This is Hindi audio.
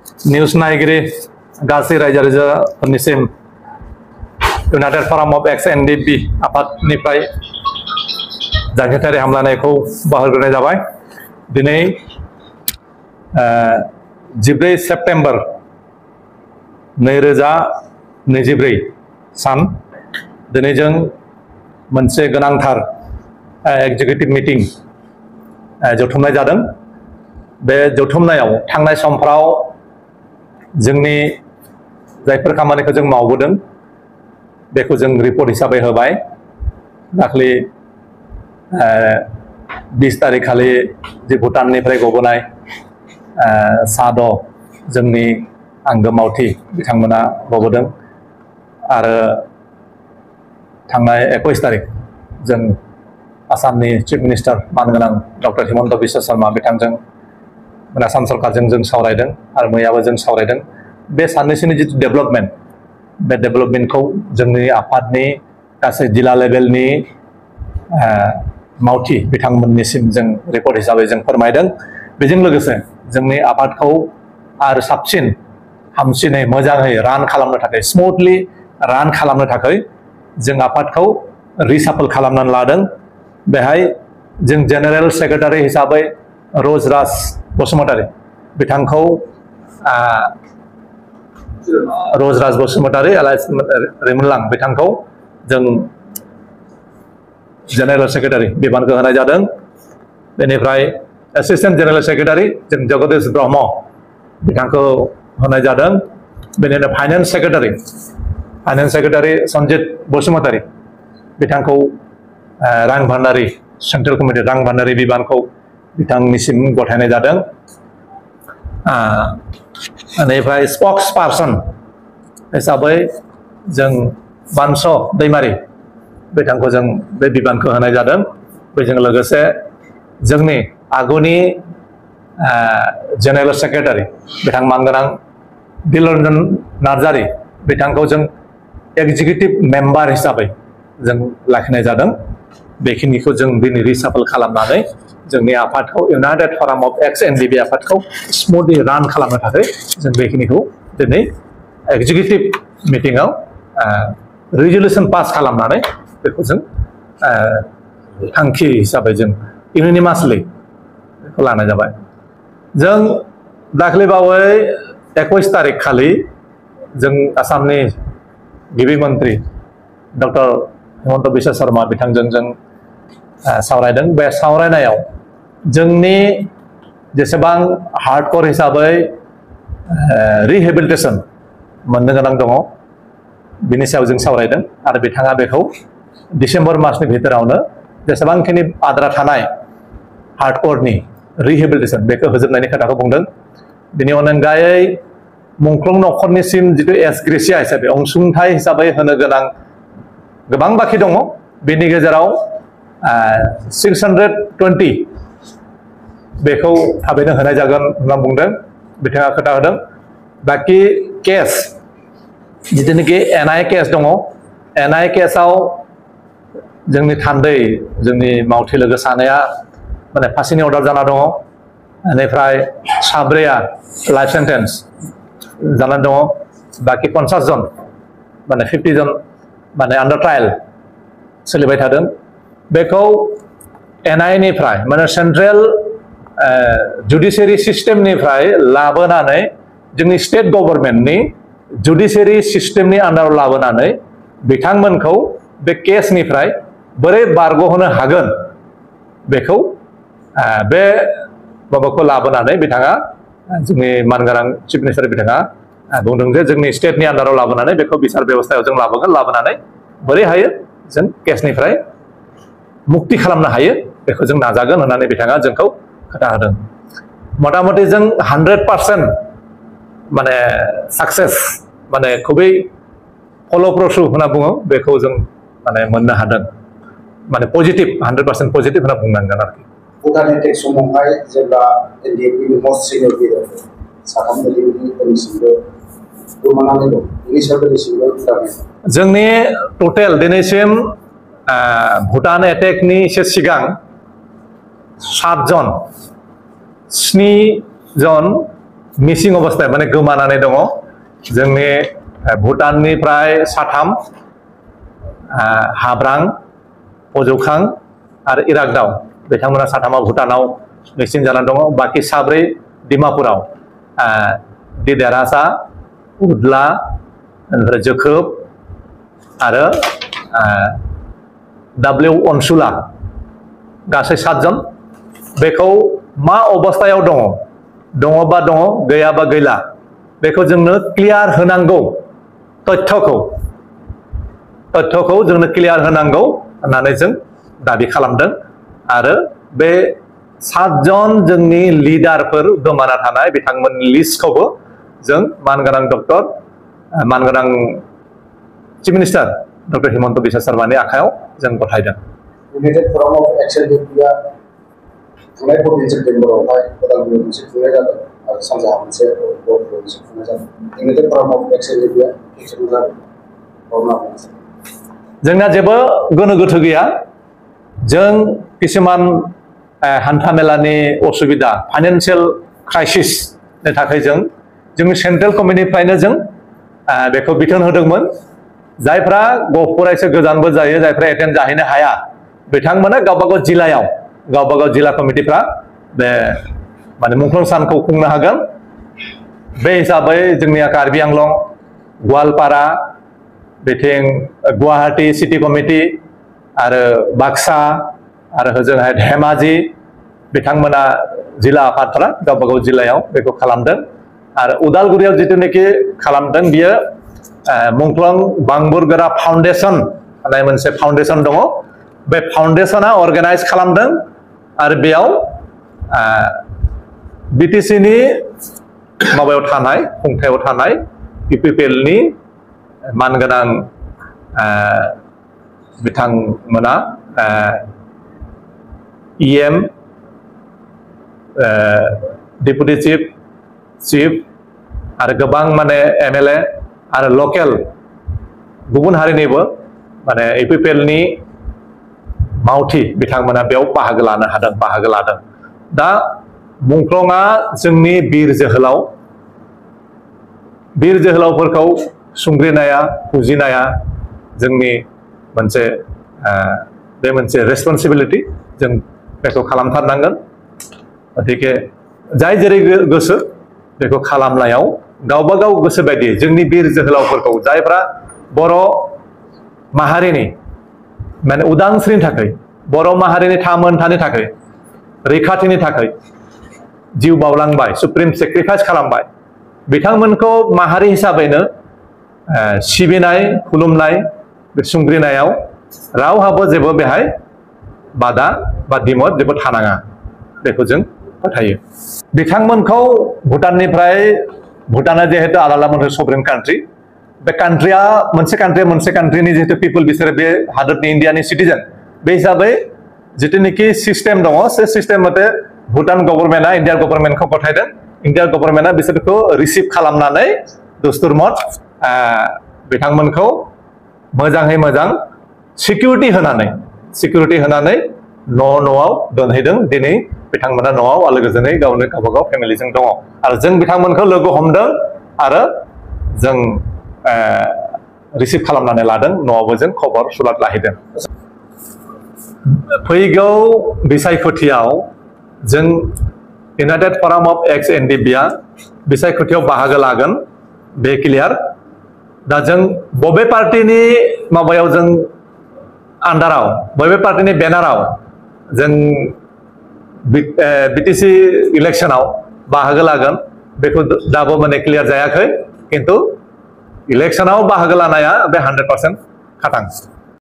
निउस नायगिरि गासै रायजो राजाफोरनिसिम इउनाइटेड फराम अफ एक्स एनडिपि आफादनिफ्राय जांख्रिथायारि हामलायनायखौ बावहरग्रोनाय जाबाय। दिनै 14 सेप्टेम्बर 2024 सान दिनै जों मोनसे गोनांथार एग्जिकिउटिभ मिटिं जथुमनाय जादों। बे जथुमनायाव थांनाय समफ्राव जोंनि जायफोर खामानिखौ जों मावबोदों बेखौ जों रिपर्ट हिसाबै होबाय। दाख्लि 20 तारिख खालि जे भुटाननिफ्राय गबोनाय साद जोंनि आंगो मावथि बिथांमोना गबोदों आरो थांनाय 21 तारिख जों आसामनि चिफ मिनिस्टार मानगोनां डक्टर हिमन्त बिश्व शर्मा बिथांजों आसाम सरकारजों जों सावरायदों आरो मैयाबो जों सावरायदों। बे साननैसोनि जिथु डेभेलपमेन्ट बे डेभेलपमेन्टखौ जोंनि आफादनि गासै जिल्ला लेभेलनि मावथि बिथांमोननिसिम जों रिपर्ट हिसाबै जों फोरमायदों। बेजों लोगोसे जोंनि आफादखौ आरो साबसिन हामसिनै मोजाङै रान खालामनो थाखाय स्मुथलि रान खालामनो थाखाय जों आफादखौ रिसाफल खालामनानै लादों। बेहाय जों जेनेरेल सेक्रेटारि हिसाबै रजराज बसुमतारी बिथांखौ रजराज बसुमतारी रिमोनलां बिथांखौ जों जेनेरेल सेक्रेटारि बिबानखौ होनाय जादों। बेनिफ्राय एसिस्टेन्ट जेनेरेल सेक्रेटारि जों जगदीश ब्रह्म बिथांखौ होनाय जादों। बेनिफ्राय फाइनेन्स सेक्रेटारि सन्जित बसुमतारी बिथांखौ रां भान्डारि सेन्ट्रेल कमिटि रां भान्डारि बिबानखौ बिथांनिसिम गथायनाय जादों। बेनिफ्राय स्पक्स पार्सन हिसाबै जों बानस दैमारि बिथांखौ जों बे बिबानखौ होनाय जादों। बेजों लोगोसे जोंनि आगुनि जेनेरेल सेक्रेटारि बिथां मानगोनां दिलरन्जन नार्जारी बिथांखौ जों एग्जिकिउटिभ मेम्बार हिसाबै जों लाखिनाय जादों। बेखिनिखौ जों दिनै रिसाफल खालामनानै जोंनि आफादखौ united forum of ex NDP आफादखौ स्मुथलि रान खालामनो थाखाय जों बेखिनिखौ दिनै एग्जिकिउटिभ मिटिङाव रिजलिउसन पास खालामनानै बेखौ जों थांखि हिसाबै जों इउनिमासलि बेखौ लानाय जाबाय। जों दाख्लैबावै 21 तारिख खालि जों आसामनि गिबि मन्त्रि डक्टर हिमन्त बिश्व शर्मा बिथांजों जों सावरायदों। बे सावरायनायाव जोंनि जेसेबां हार्डकर हिसाबै रिहेबिलिटेसन मोननो गोनां दङ बिनि सायाव जों सावरायदों आरो बिथाङा बेखौ डिसेम्बर मासनि भितरावनो जेसेबांखिनि आद्रा थानाय हार्डकरनि रिहेबिलिटेसन बेखौ होजोबनायनि खोथाखौ बुंदों। बिनि अनगायै मुंख्लं नखरनिसिम जिथु एसग्रेसिया हिसाबै अनसुंथाइ हिसाबै होनो गोनां गोबां बाखि दङ। बेनि गेजेराव 620 बेखौ थाबैनो होनाय जागोन होनना बुंदों बिथाङा खोथा होदों। बाखि केस जिथुनाखि एनआइ केस दङ एनआइ केसआव जोंनि थान्दै जोंनि मावथि लोगो सानैया माने फासिनि अर्डार जाना दङ। बेनिफ्राय साब्रैया लाइफ सेन्टेन्स जानानै दङ। बाखि 50 जन माने 50 जन माने आन्डार ट्रायल सोलिबाय थादों। बेखौ एनआइ निफ्राय माने सेन्ट्रेल जुडिसियारि सिस्टेमनिफ्राय लाबोनानै जोंनि स्टेट गभर्नमेन्टनि जुडिसियारि सिस्टेमनि आन्डाराव लाबोनानै बिथांमोनखौ बे केसनिफ्राय बोरै बारग'होनो हागोन बेखौ बे माबाखौ लाबोनानै बिथाङा जोंनि मानगोनां चिफ मिनिस्टार बिथाङा बुंदों जे जोंनि स्टेटनि आन्डाराव लाबोनानै बेखौ बिसार बेबस्थायाव जों लाबोगोन। लाबोनानै बोरै हायो जों केसनिफ्राय मुक्ति खालामनो हायो बेखौ जों नाजागोन होननानै बिथाङा जोंखौ खोथा होदों। मथा मथि जों 100% माने साक्सेस माने खुबै फलप्रसु होनना बुङो बेखौ जों माने मोननो हादों। माने पजिटिभ 100% पजिटिभ होनना बुंनांगोन आरोखि। भुटान एटेक समावहाय जेब्ला एनडिएफबिनि मस्ट सिनियर लिडार साथाम एनडिएफबिनिसिमबो गोमानानै दं बिनि सायाव जोंनि टटेल दिनैसिम भुटान एटेकनि एसे सिगां 7 जन 7 जन मिसिं अबस्थायाव माने गोमानानै दङ जोंनि भुटाननिफ्राय साथाम हाब्रां फजौखां आरो इरागदाव बिथांमोना साथामा भुटानाव मिसिं जानानै दङ बाखि साब्रै डिमापुराव दिदेरासा उदला ओमफ्राय जोखोब आरो डाब्लिउ अनसुला गासै 7 जन बेखौ मा अबस्थायाव दङबा दङ गैयाबा गैला बेखौ जोंनो क्लियार होनांगौ तथ्यखौ जोंनो क्लियार होनांगौ होननानै जों दाबि खालामदों आरो बे 7 जन जोंनि लिडारफोर गोमाना थानाय बिथांमोननि लिस्टखौबो जों मानगोनां chief minister doctor Himanta Biswa शर्मानि आखायाव जों गथायदों United Forum of Action India थांनाय 14 सेप्टेम्बरावहाय उदालगुरियाव मोनसे खुंनाय जादों आरो सानजाहा मोनसे गहपुराव मोनसे खुंनाय जादों United Forum of Action India action जादों जोंना जेबो गोनो गोथो गैया जों किसुमान हान्थामेलानि असुबिदा फाइनान्सियेल क्राइसिसनि थाखाय जोंनि सेन्ट्रेल कमिटिनिफ्रायनो जों बेखौ बिथोन होदोंमोन जायफ्रा गहपुरा एसे गोजानबो जायो जायफ्रा एटेन्ड जाहैनो हाया बिथांमोना गावबागाव जिल्लायाव गावबागाव जिल्ला कमिटिफ्रा बे माने मुंख्लं सानखौ खुंनो हागोन बे हिसाबै जोंनिया कार्बि आंलं गवालपारा बिथिं गुवाहाटी सिटी कमिटि आरो बाक्सा आरो होजोंहाय धेमाजि बिथांमोना जिल्ला आफादफ्रा गावबागाव जिल्लायाव बेखौ खालामदों आरो उदालगुरियाव जिथुनाखि खालामदों बियो मुंख्लं बांबुरगोरा फाउन्डेसन होननाय मोनसे फाउन्डेसन दङ बे फाउन्डेसना अर्गानाइज खालामदों आरो बेयाव बिटिसिनि माबायाव थानाय खुंथायाव थानाय इउपिपिएलनि मानगोनां बिथांमोना इएम डेपुटि चिफ आरो गोबां माने एमएलए आरो लकेल गुबुन हारिनिबो माने इउपिपिएलनि मावथि बिथांमोना बेयाव बाहागो लादों दा मुंख्लंआ जोंनि बिर जोहोलावफोरखौ सुंग्रिनाया फुजिनाया जोंनि मोनसे बे मोनसे रेसपन्सिबिलिटि जों बेखौ खालामथारनांगोन गतिके जाय जेरै गोसो बेखौ खालामनायाव गावबा गाव गोसो बायदि जोंनि बिर जोहोलावफोरखौ जायफ्रा बर' माहारिनि माने उदांस्रिनि थाखाय बर' माहारिनि थामोनथानि थाखाय रैखाथिनि थाखाय जिउ बावलांबाय सुप्रिम सेक्रिफाइस खालामबाय बिथांमोनखौ माहारि हिसाबैनो सिबिनाय खुलुमनाय बे सुंग्रिनायाव रावहाबो जेबो बेहाय बादा बा दिमत जेबो थानाङा बेखौ जों फोथायो बिथांमोनखौ भुटाना जिहेतु आलादा मोनसे सभरेन कान्ट्रि बे कान्ट्रिया मोनसे कान्ट्रिनि जिहेतु पिपल बिसोरो बे हादरनि इन्डियानि सिटिजेन बे हिसाबै जितुनिखि सिस्टेम दङ से सिस्टेम मथे भुटान गभर्नमेन्टआ इन्डिया गभर्नमेन्टखौ गथायदों इन्डिया गभर्नमेन्टआ बिसोरखौ रिसिभ खालामनानै दस्तुर मत बिथांमोनखौ मोजाङै मोजां सिकिउरिटि होनानै न'आव दोनहैदों दिनै बिथांमोना न'आव आलो गोजोनै गावबागाव फेमिलिजों दङ आरो जों बिथांमोनखौ लोगो हमदों आरो जों रिसिभ खालामनानै लादों न'आवबो जों खबर सुलाद लाहैदों फैगौ बिसायख'थियाव जों इउनाइटेड फराम अफ एक्स एनडिबिआ बिसायख'थियाव बाहागो लागोन बे क्लियार दा जों बबे पार्टिनि माबायाव जों आन्डाराव बबे पार्टिनि बेनाराव जों बिटिसि इलेक्शनाव बाहागो लागोन बेखौ दाबो माने क्लियार जायाखै किन्तु इलेक्शनाव बाहागो लानाया बे 100% खाथां